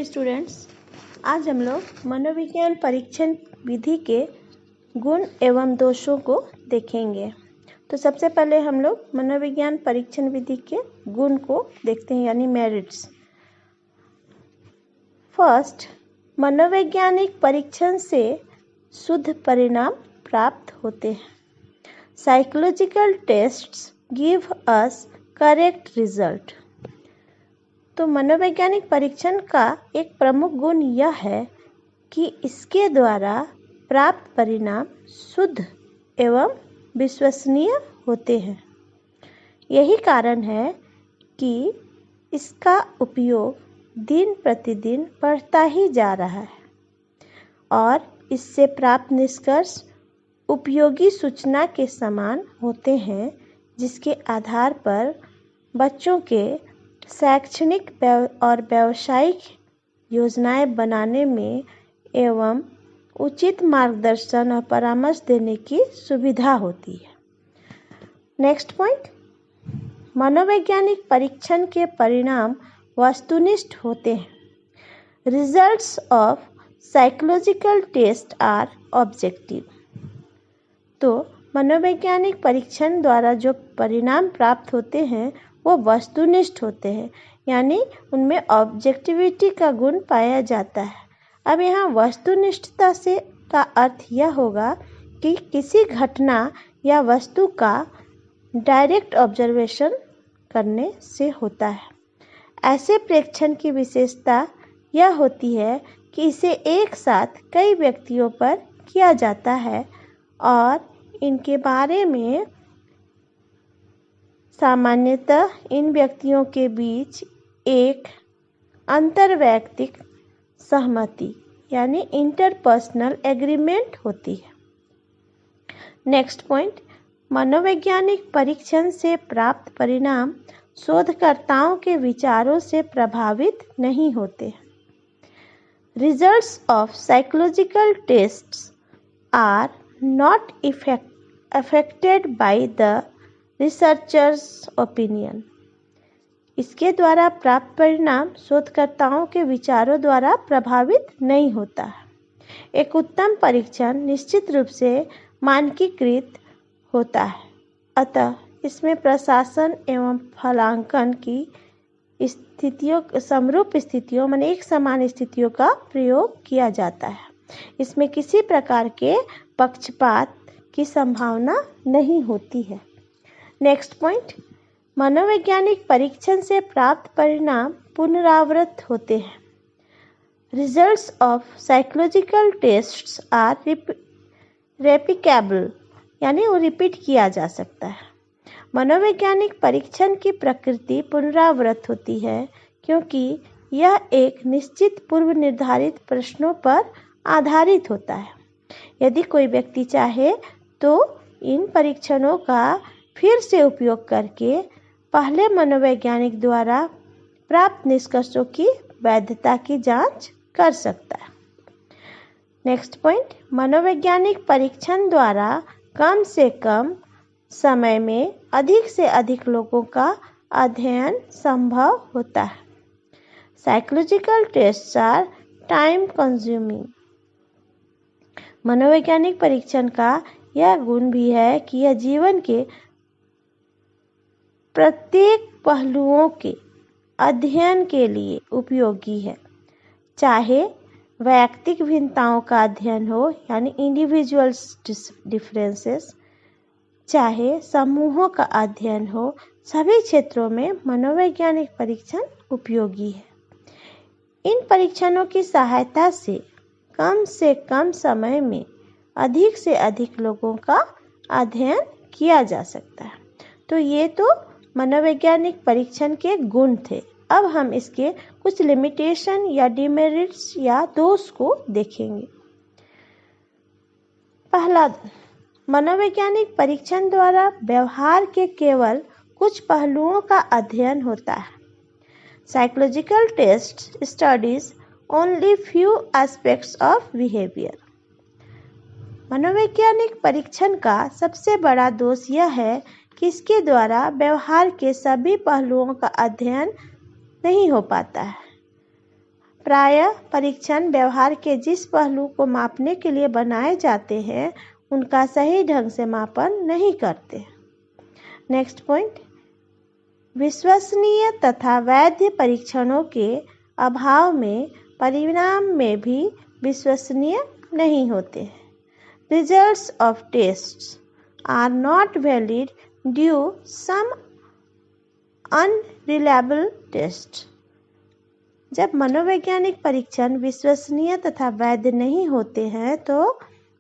Students, आज हम लोग मनोविज्ञान परीक्षण विधि के गुण एवं दोषों को देखेंगे। तो सबसे पहले हम लोग मनोविज्ञान परीक्षण विधि के गुण को देखते हैं, यानी मेरिट्स। फर्स्ट, मनोवैज्ञानिक परीक्षण से शुद्ध परिणाम प्राप्त होते हैं। Psychological tests give us correct result. तो मनोवैज्ञानिक परीक्षण का एक प्रमुख गुण यह है कि इसके द्वारा प्राप्त परिणाम शुद्ध एवं विश्वसनीय होते हैं। यही कारण है कि इसका उपयोग दिन प्रतिदिन बढ़ता ही जा रहा है और इससे प्राप्त निष्कर्ष उपयोगी सूचना के समान होते हैं, जिसके आधार पर बच्चों के शैक्षणिक और व्यावसायिक योजनाएं बनाने में एवं उचित मार्गदर्शन और परामर्श देने की सुविधा होती है। नेक्स्ट पॉइंट, मनोवैज्ञानिक परीक्षण के परिणाम वस्तुनिष्ठ होते हैं। Results of psychological test are objective. तो मनोवैज्ञानिक परीक्षण द्वारा जो परिणाम प्राप्त होते हैं वो वस्तुनिष्ठ होते हैं, यानी उनमें ऑब्जेक्टिविटी का गुण पाया जाता है। अब यहाँ वस्तुनिष्ठता से का अर्थ यह होगा कि किसी घटना या वस्तु का डायरेक्ट ऑब्जर्वेशन करने से होता है। ऐसे प्रेक्षण की विशेषता यह होती है कि इसे एक साथ कई व्यक्तियों पर किया जाता है और इनके बारे में सामान्यतः इन व्यक्तियों के बीच एक अंतर्वैयक्तिक सहमति यानी इंटरपर्सनल एग्रीमेंट होती है। नेक्स्ट पॉइंट, मनोवैज्ञानिक परीक्षण से प्राप्त परिणाम शोधकर्ताओं के विचारों से प्रभावित नहीं होते। Results of psychological tests are not affected by the researcher's opinion। इसके द्वारा प्राप्त परिणाम शोधकर्ताओं के विचारों द्वारा प्रभावित नहीं होता है। एक उत्तम परीक्षण निश्चित रूप से मानकीकृत होता है, अतः इसमें प्रशासन एवं फलांकन की स्थितियों समरूप स्थितियों माने एक समान स्थितियों का प्रयोग किया जाता है। इसमें किसी प्रकार के पक्षपात की संभावना नहीं होती है। नेक्स्ट पॉइंट, मनोवैज्ञानिक परीक्षण से प्राप्त परिणाम पुनरावृत्त होते हैं। Results of psychological tests are replicable, यानी वो रिपीट किया जा सकता है। मनोवैज्ञानिक परीक्षण की प्रकृति पुनरावृत्त होती है क्योंकि यह एक निश्चित पूर्व निर्धारित प्रश्नों पर आधारित होता है। यदि कोई व्यक्ति चाहे तो इन परीक्षणों का फिर से उपयोग करके पहले मनोवैज्ञानिक द्वारा प्राप्त निष्कर्षों की वैधता की जांच कर सकता है। नेक्स्ट पॉइंट, मनोवैज्ञानिक परीक्षण द्वारा कम से कम समय में अधिक से अधिक लोगों का अध्ययन संभव होता है। Psychological tests are time consuming. मनोवैज्ञानिक परीक्षण का यह गुण भी है कि यह जीवन के प्रत्येक पहलुओं के अध्ययन के लिए उपयोगी है, चाहे वैयक्तिक भिन्नताओं का अध्ययन हो यानी इंडिविजुअल डिफरेंसेस, चाहे समूहों का अध्ययन हो। सभी क्षेत्रों में मनोवैज्ञानिक परीक्षण उपयोगी है। इन परीक्षणों की सहायता से कम समय में अधिक से अधिक लोगों का अध्ययन किया जा सकता है। तो ये तो मनोवैज्ञानिक परीक्षण के गुण थे। अब हम इसके कुछ लिमिटेशन या डिमेरिट्स या दोष को देखेंगे। पहला, मनोवैज्ञानिक परीक्षण द्वारा व्यवहार के केवल कुछ पहलुओं का अध्ययन होता है। Psychological test studies only few aspects of behaviour. मनोवैज्ञानिक परीक्षण का सबसे बड़ा दोष यह है कि इसके द्वारा व्यवहार के सभी पहलुओं का अध्ययन नहीं हो पाता है। प्रायः परीक्षण व्यवहार के जिस पहलू को मापने के लिए बनाए जाते हैं उनका सही ढंग से मापन नहीं करते। नेक्स्ट पॉइंट, विश्वसनीय तथा वैध परीक्षणों के अभाव में परिणाम में भी विश्वसनीय नहीं होते। Results of tests are not valid due some unreliable test. जब मनोवैज्ञानिक परीक्षण विश्वसनीय तथा वैध नहीं होते हैं तो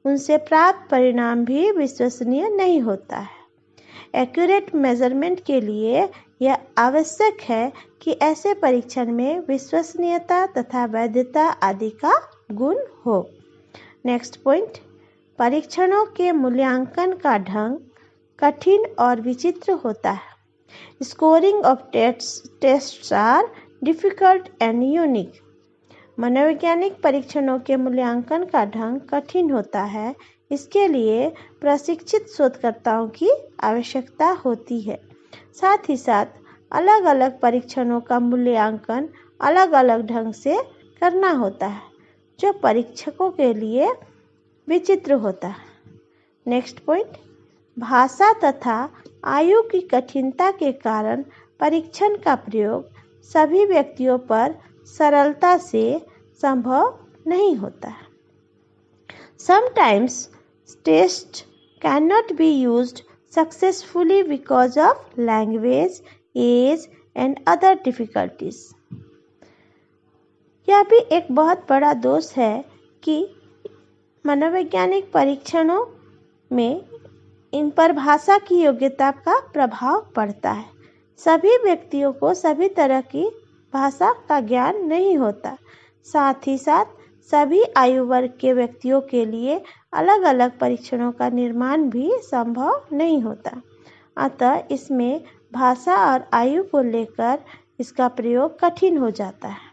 उनसे प्राप्त परिणाम भी विश्वसनीय नहीं होता है। एक्यूरेट मेजरमेंट के लिए यह आवश्यक है कि ऐसे परीक्षण में विश्वसनीयता तथा वैधता आदि का गुण हो। नेक्स्ट पॉइंट, परीक्षणों के मूल्यांकन का ढंग कठिन और विचित्र होता है। Scoring of tests are difficult and unique. मनोवैज्ञानिक परीक्षणों के मूल्यांकन का ढंग कठिन होता है, इसके लिए प्रशिक्षित शोधकर्ताओं की आवश्यकता होती है। साथ ही साथ अलग अलग परीक्षणों का मूल्यांकन अलग अलग ढंग से करना होता है, जो परीक्षकों के लिए विचित्र होता है। नेक्स्ट पॉइंट, भाषा तथा आयु की कठिनता के कारण परीक्षण का प्रयोग सभी व्यक्तियों पर सरलता से संभव नहीं होता है। Sometimes tests cannot be used successfully because of language, age and other difficulties. यह भी एक बहुत बड़ा दोष है कि मनोवैज्ञानिक परीक्षणों में इन पर भाषा की योग्यता का प्रभाव पड़ता है। सभी व्यक्तियों को सभी तरह की भाषा का ज्ञान नहीं होता। साथ ही साथ सभी आयु वर्ग के व्यक्तियों के लिए अलग अलग परीक्षणों का निर्माण भी संभव नहीं होता। अतः इसमें भाषा और आयु को लेकर इसका प्रयोग कठिन हो जाता है।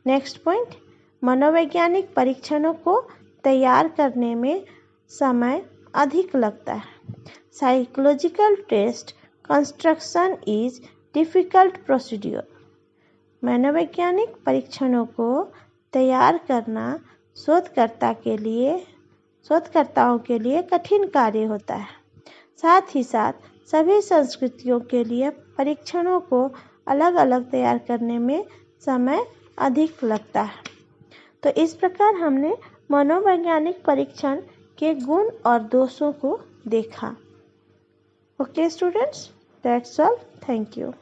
नेक्स्ट पॉइंट, मनोवैज्ञानिक परीक्षणों को तैयार करने में समय अधिक लगता है। Psychological test construction is difficult procedure. मनोवैज्ञानिक परीक्षणों को तैयार करना शोधकर्ताओं के लिए कठिन कार्य होता है। साथ ही साथ सभी संस्कृतियों के लिए परीक्षणों को अलग अलग तैयार करने में समय अधिक लगता है। तो इस प्रकार हमने मनोवैज्ञानिक परीक्षण के गुण और दोषों को देखा। Okay students, that's all. Thank you.